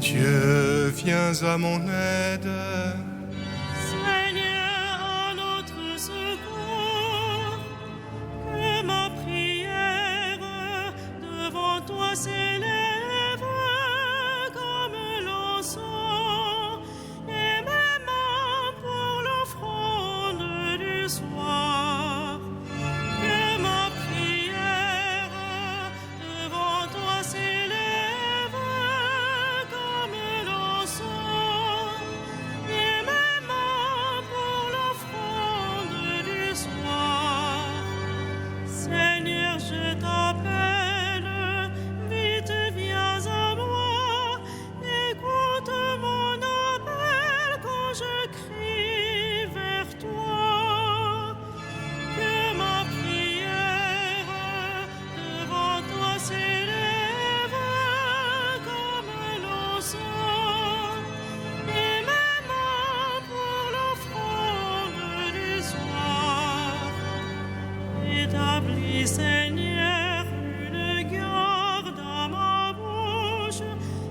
Dieu, viens à mon aide. Seigneur, à notre secours, que ma prière devant toi s'élève comme l'encens, et mes mains pour l'offrande du soir. Que ma prière devant toi s'élève comme l'encens, et mes mains pour l'offrande du soir. Seigneur, je t'appelle, vite viens à moi, écoute mon appel quand je crie vers toi. Que ma prière devant toi s'élève comme l'encens, et mes mains pour l'offrande du soir. Établis, Seigneur, une garde à ma bouche,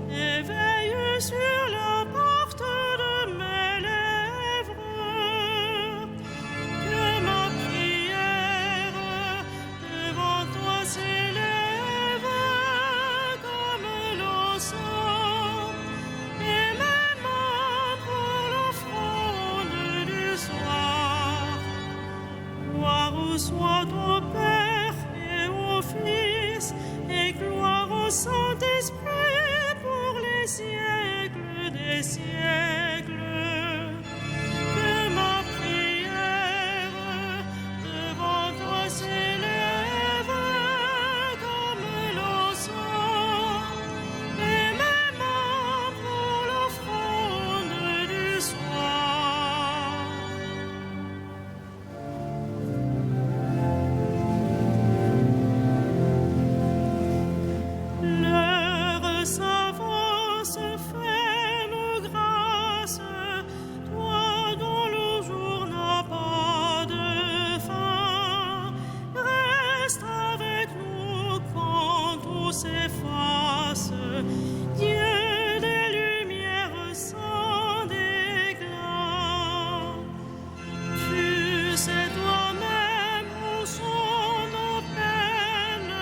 et veille sur la porte de mes lèvres. Que ma prière devant toi s'élève comme l'encens, et mes mains pour l'offrande du soir. Gloire soit au Père et au Fils, et gloire au Saint-Esprit pour les siècles des siècles. Que ma prière devant toi s'élève comme l'encens, et mes mains pour l'offrande du soir. L'heure s'avance, fais-nous grâce, toi dont le jour n'a pas de fin. Reste avec nous quand tout s'efface, Dieu des lumières sans déclin. Tu sais toi-même où sont nos peines,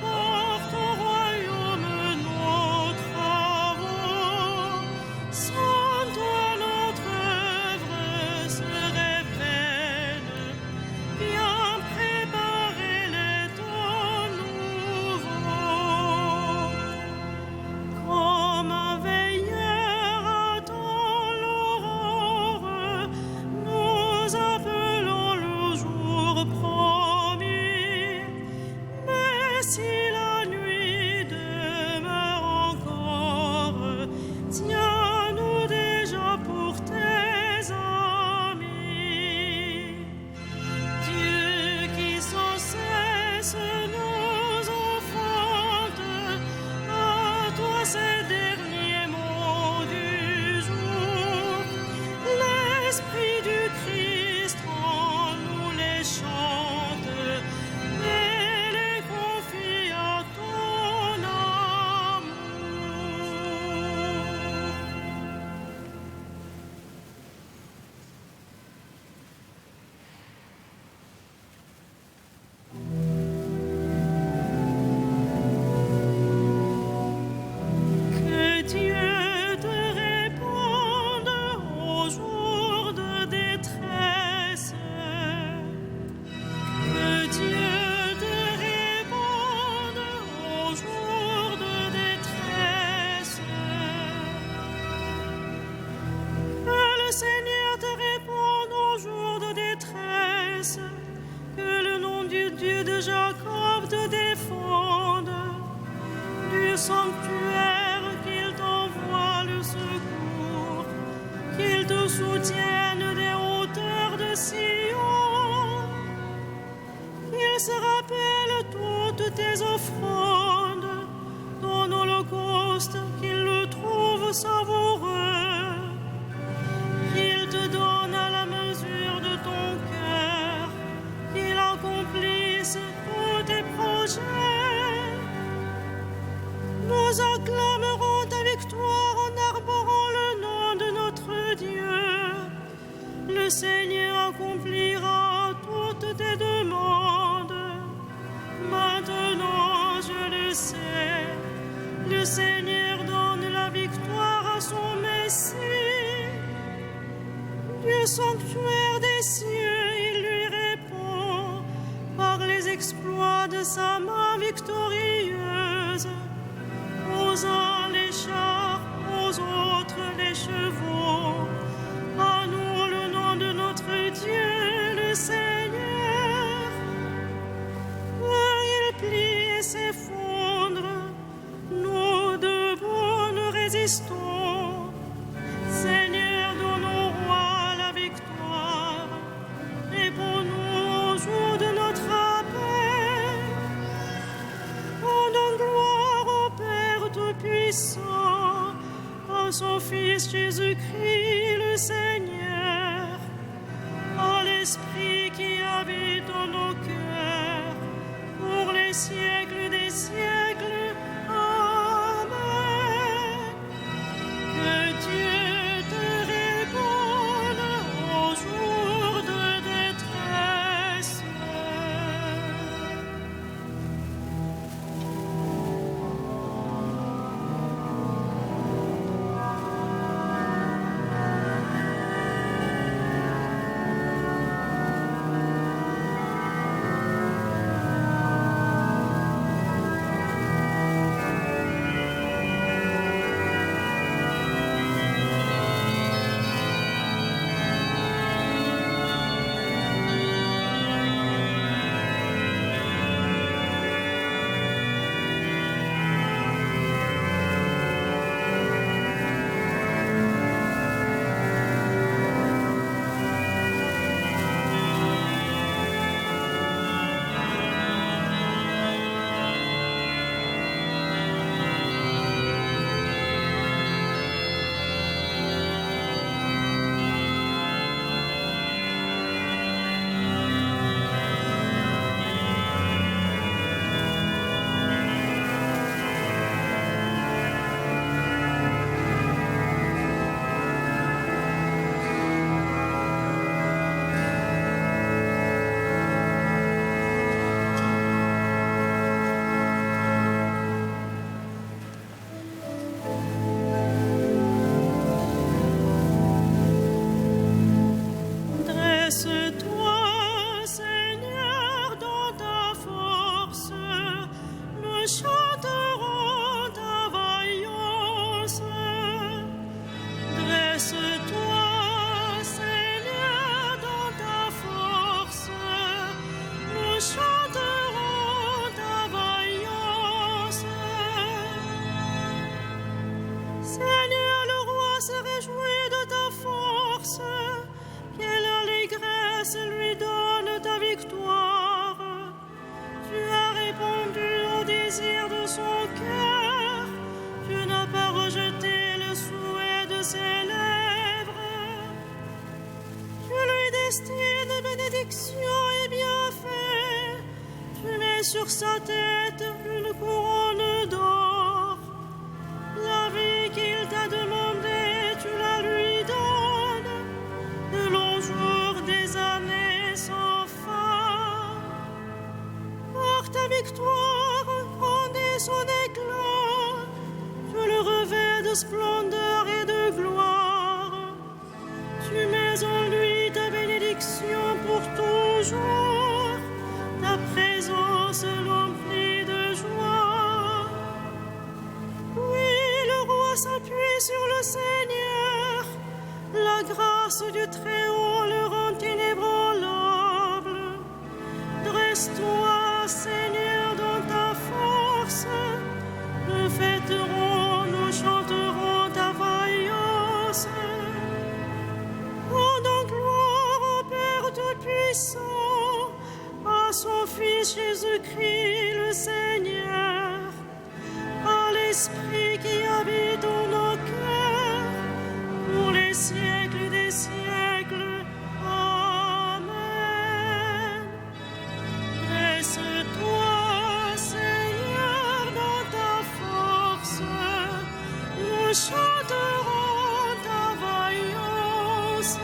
porte au royaume nos travaux. Sans toi notre œuvre serait vaine, bien préparer les temps nouveaux. Comme un veilleur attend l'aurore, nous appelons le jour promis. Mais si la nuit demeure encore, tiens-nous déjà pour tes amis. Dieu qui sans cesse nous enfante, à toi ces derniers mots du jour. L'Esprit du Christ en nous les chante, et les confie à ton amour. Que Dieu te réponde au jour de détresse. Que Dieu te réponde au jour de détresse. Que le Seigneur te réponde au jour de détresse. Que le nom du Dieu de Jacob te défende. Du sanctuaire qu'il t'envoie le secours, qu'il te soutienne des hauteurs de Sion, qu'il se rappelle toutes tes offrandes, ton holocauste, qu'il le trouve savoureux, qu'il te donne à la mesure de ton cœur, qu'il accomplisse tous tes projets. Nous acclamerons ta victoire Seigneur donne la victoire à son Messie. Du sanctuaire des cieux, il lui répond par les exploits de sa main victorieuse. Aux uns les chars, aux autres les chevaux. À nous le nom de notre Dieu, le Seigneur. Il plie et s'effondre. Nous debout nous résistons. Seigneur, donne au roi la victoire. Et pour nous au jour de notre appel. Rendons gloire au Père Tout-Puissant, à son Fils Jésus-Christ le Seigneur, à l'Esprit qui habite en nos cœurs, pour les siècles des siècles. Amen. Que Dieu te réponde au jour de détresse. Dresse-toi, Seigneur, dans ta force, nous chanterons ta vaillance. Dresse-toi, Seigneur, dans ta force, nous chanterons ta vaillance. Seigneur, le roi se réjouit de ta force. Quelle allégresse lui donne ta victoire. Tu as répondu au désir de son cœur. Tu n'as pas rejeté le souhait de ses lèvres. Tu lui destines bénédiction et bienfait. Tu mets sur sa tête une couronne d'or. La vie qu'il t'a demandée, tu la lui donnes. De longs jours, des années sans fin. Par ta victoire, rendez son éclat. Tu le revêts de splendeur et de gloire. Tu mets en lui ta bénédiction pour toujours. Ta présence l'emplit de joie. Oui, le roi s'appuie sur le Seigneur. La grâce du Très-Haut le rend inébranlable. Dresse-toi, Seigneur, dans ta force. Nous fêterons, nous chanterons ta vaillance. Rendons gloire au Père Tout-Puissant, à son Fils Jésus-Christ le Seigneur, à l'Esprit qui habite en nos cœurs, pour les siècles des siècles. Amen. Dresse-toi, Seigneur, dans ta force. Nous chanterons ta vaillance.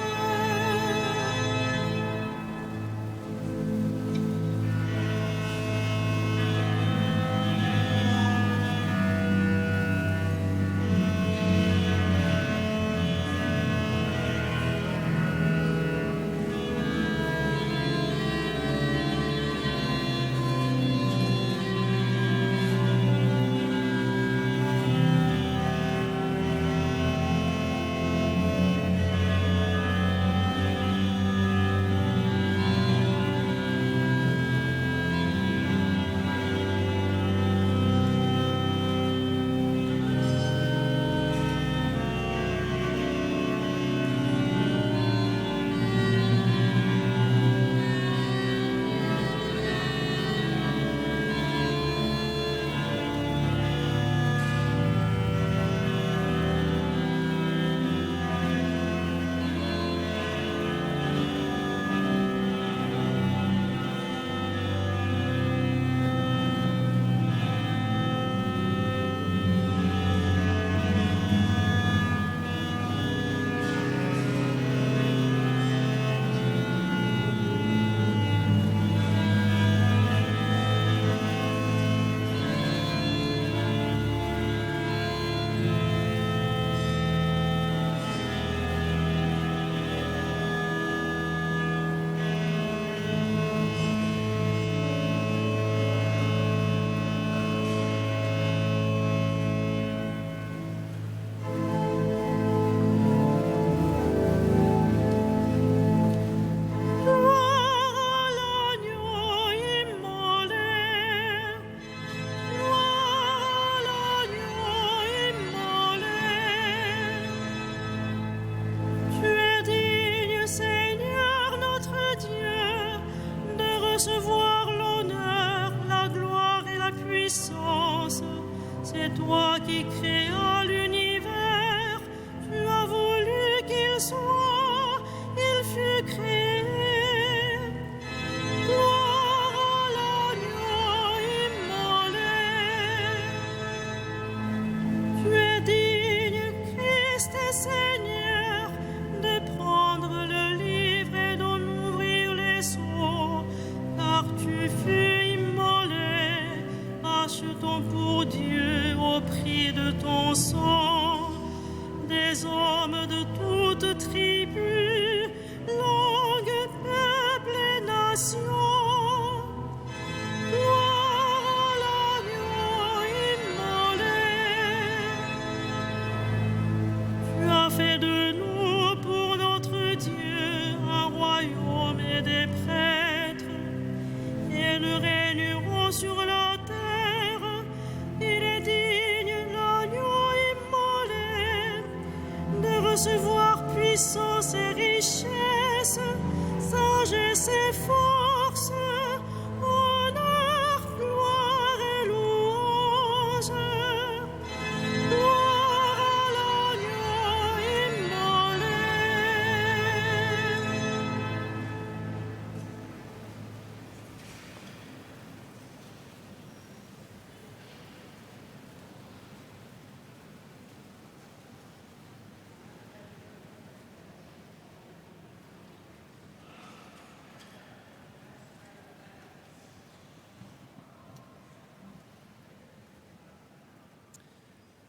C'est toi qui créas l'univers, tu as voulu qu'il soit, il fut créé. Gloire à l'agneau immolé. Tu es digne, Christ et Seigneur, de prendre le livre et d'en ouvrir les sceaux, car tu fus immolé, achetant pour Dieu au prix de ton sang des hommes de toutes tribus, langues, peuples et nations. Gloire à l'agneau immolé. Tu as fait de nous pour notre Dieu un royaume et des prêtres, et nous régnerons sur la terre. Il est digne, l'agneau immolé, de recevoir puissance et richesse, sagesse et force, honneur, gloire et louange. Gloire à l'agneau immolé.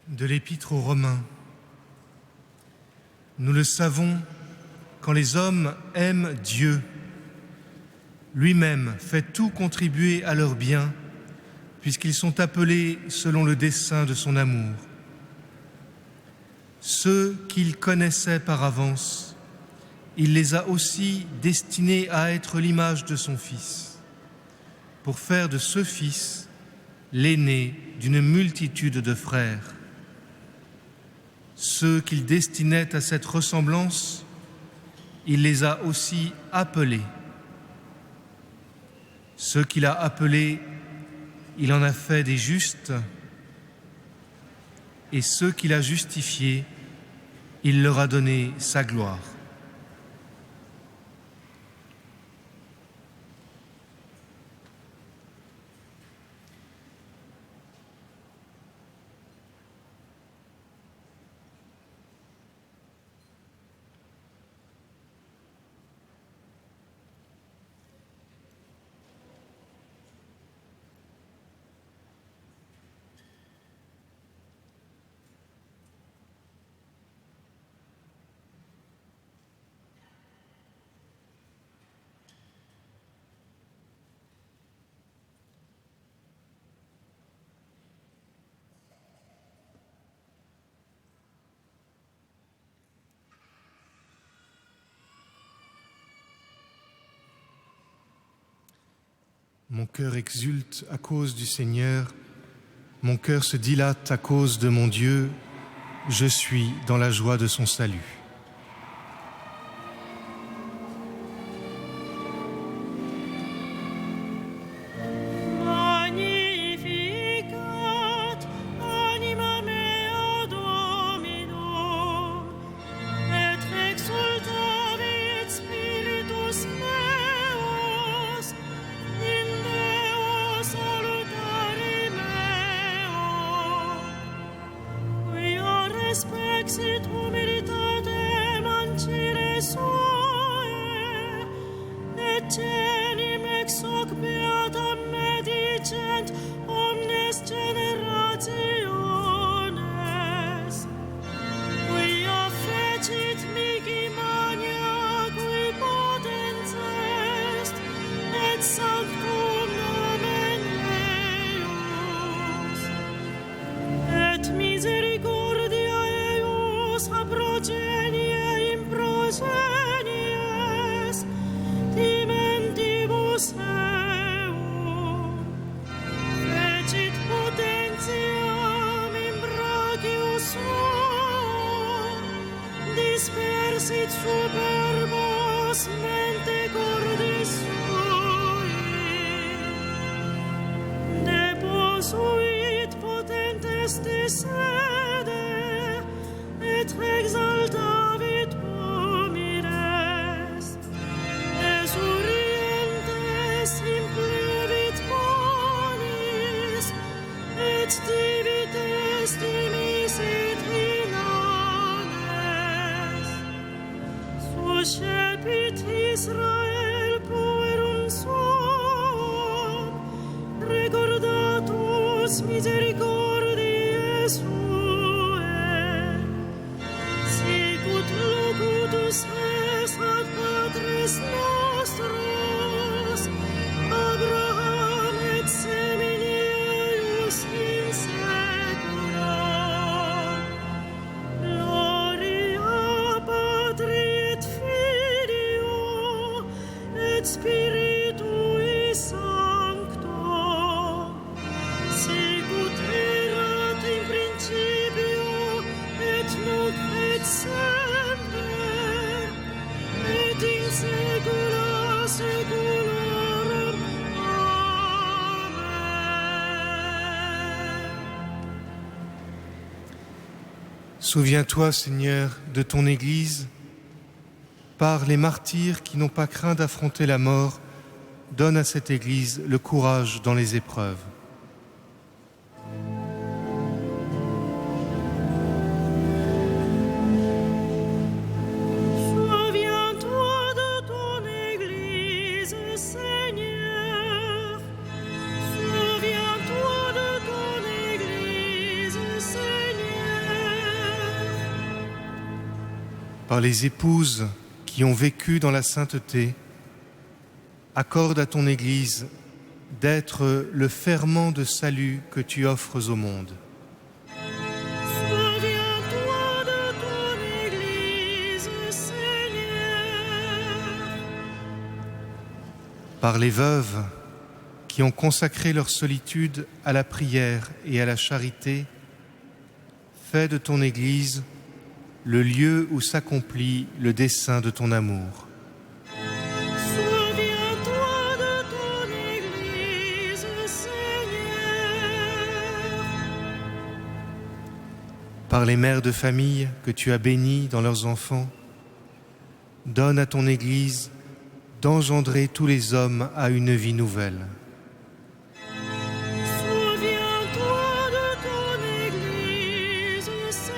De l'Épître aux Romains. Nous le savons, quand les hommes aiment Dieu, lui-même fait tout contribuer à leur bien, puisqu'ils sont appelés selon le dessein de son amour. Ceux qu'il connaissait par avance, il les a aussi destinés à être l'image de son Fils, pour faire de ce Fils l'aîné d'une multitude de frères. Ceux qu'il destinait à cette ressemblance, il les a aussi appelés. Ceux qu'il a appelés, il en a fait des justes, et ceux qu'il a justifiés, il leur a donné sa gloire. Mon cœur exulte à cause du Seigneur, mon cœur se dilate à cause de mon Dieu, je suis dans la joie de son salut. Exit humilitate mancire sue, et tenim ex hoc beata me dicent omnes generationes. Quia fecit mihi magna, qui potens est, et sanctum nomen eius, et misericordia a progenie in progenies dimentibus eum fecit potentiam in brachius suum dispersit superbos mente cordis sui deposuit potentes et divites timis et trinanes, suscepit Israel puerum suam, recordatus misericordiae suae, sicut locutus est ad patres nostros, Abraham et seminius in saecula. Gloria Patri et Filio et Spiritui Sancto, sicut erat in principio et nunc et semper et in saecula saeculorum. Amen. Souviens-toi, Seigneur, de ton Église. Par les martyrs qui n'ont pas craint d'affronter la mort, donne à cette Église le courage dans les épreuves. Souviens-toi de ton Église, Seigneur. Souviens-toi de ton Église, Seigneur. Par les épouses qui ont vécu dans la sainteté, accorde à ton Église d'être le ferment de salut que tu offres au monde. Souviens-toi de ton Église, Seigneur. Par les veuves qui ont consacré leur solitude à la prière et à la charité, fais de ton Église le lieu où s'accomplit le dessein de ton amour. Souviens-toi de ton Église, Seigneur. Par les mères de famille que tu as bénies dans leurs enfants, donne à ton Église d'engendrer tous les hommes à une vie nouvelle. Souviens-toi de ton Église, Seigneur.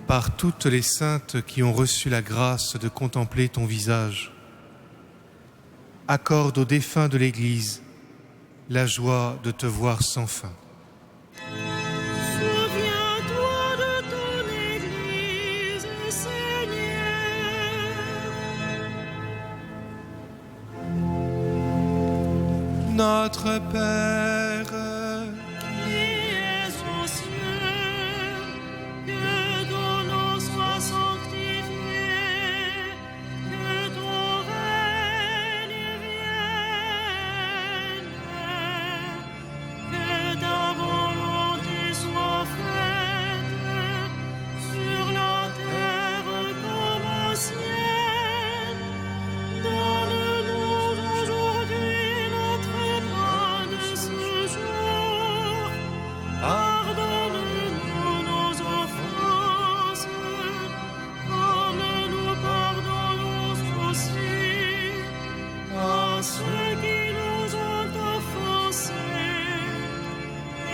Par toutes les saintes qui ont reçu la grâce de contempler ton visage, accorde aux défunts de l'Église la joie de te voir sans fin. Souviens-toi de ton Église, Seigneur. Notre Père, Qui es aux cieux, que ton nom soit sanctifié, que ton règne vienne, que ta volonté soit faite sur la terre comme au ciel. Donne-nous aujourd'hui notre pain de ce jour. Pardonne-nous nos offenses, comme nous pardonnons aussi à ceux qui nous ont offensés.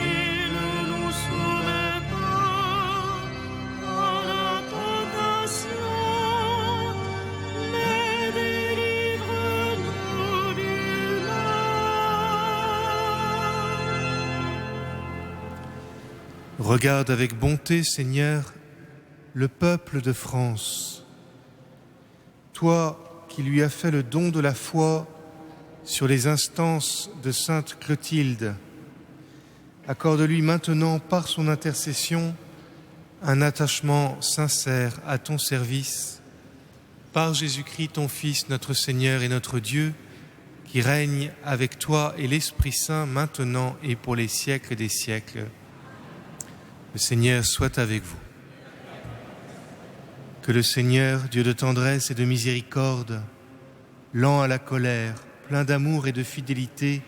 Et ne nous soumets pas à la tentation, mais délivre-nous du mal. regarde avec bonté, Seigneur, le peuple de France. Toi qui lui as fait le don de la foi sur les instances de sainte Clotilde, accorde-lui maintenant par son intercession un attachement sincère à ton service, par Jésus-Christ ton Fils, notre Seigneur et notre Dieu, qui règne avec toi et l'Esprit Saint maintenant et pour les siècles des siècles. Le Seigneur soit avec vous. Que le Seigneur, Dieu de tendresse et de miséricorde, lent à la colère, plein d'amour et de fidélité,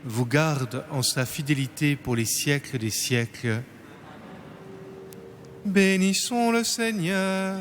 vous garde en sa fidélité pour les siècles des siècles. Bénissons le Seigneur.